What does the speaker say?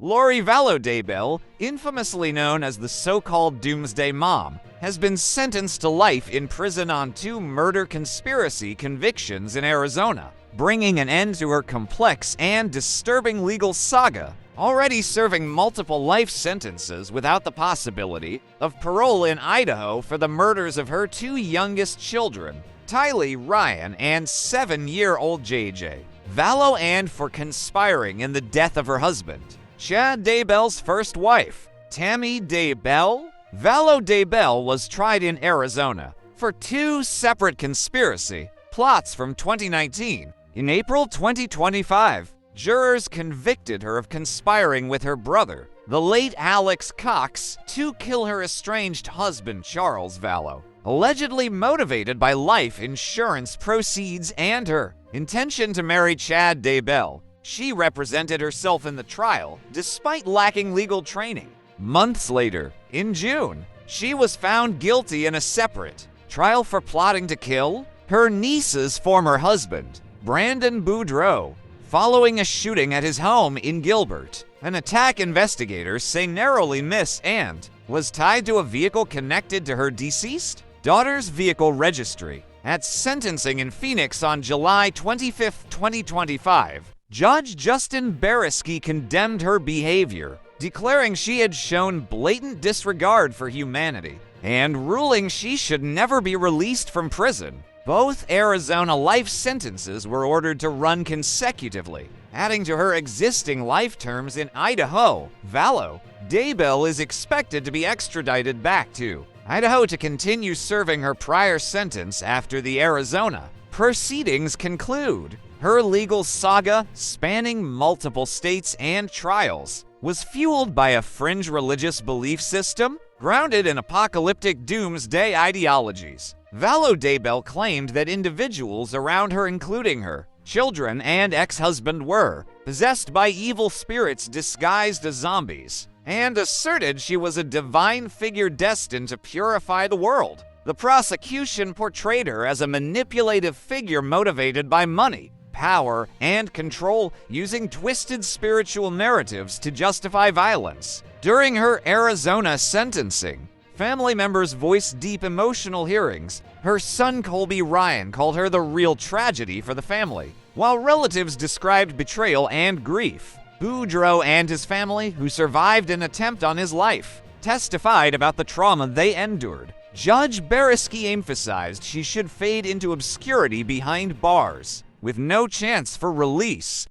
Vallow Daybell, infamously known as the so-called Doomsday Mom, has been sentenced to life in prison on 2 murder conspiracy convictions in Arizona, bringing an end to her complex and disturbing legal saga, already serving multiple life sentences without the possibility of parole in Idaho for the murders of her 2 youngest children, Tylee, Ryan, and 7-year-old JJ. Vallow, and for conspiring in the death of her husband, Chad Daybell's first wife, Tammy Daybell. Vallow Daybell was tried in Arizona for 2 separate conspiracy plots from 2019. In April 2025, jurors convicted her of conspiring with her brother, the late Alex Cox, to kill her estranged husband Charles Vallow, allegedly motivated by life insurance proceeds and her intention to marry Chad Daybell. She represented herself in the trial, despite lacking legal training. Months later, in June, she was found guilty in a separate trial for plotting to kill her niece's former husband, Brandon Boudreaux, following a shooting at his home in Gilbert. An attack investigators say narrowly missed and was tied to a vehicle connected to her deceased daughter's vehicle registry. At sentencing in Phoenix on July 25, 2025, Judge Justin Bariski condemned her behavior, declaring she had shown blatant disregard for humanity and ruling she should never be released from prison. Both Arizona life sentences were ordered to run consecutively, adding to her existing life terms in Idaho. Vallow Daybell is expected to be extradited back to Idaho to continue serving her prior sentence after the Arizona proceedings conclude. Her legal saga, spanning multiple states and trials, was fueled by a fringe religious belief system grounded in apocalyptic doomsday ideologies. Vallow Daybell claimed that individuals around her, including her children and ex-husband, were possessed by evil spirits disguised as zombies, and asserted she was a divine figure destined to purify the world. The prosecution portrayed her as a manipulative figure motivated by money, power, and control, using twisted spiritual narratives to justify violence. During her Arizona sentencing, family members voiced deep emotional hearings. Her son Colby Ryan called her the real tragedy for the family, while relatives described betrayal and grief. Boudreaux and his family, who survived an attempt on his life, testified about the trauma they endured. Judge Bariski emphasized she should fade into obscurity behind bars, with no chance for release.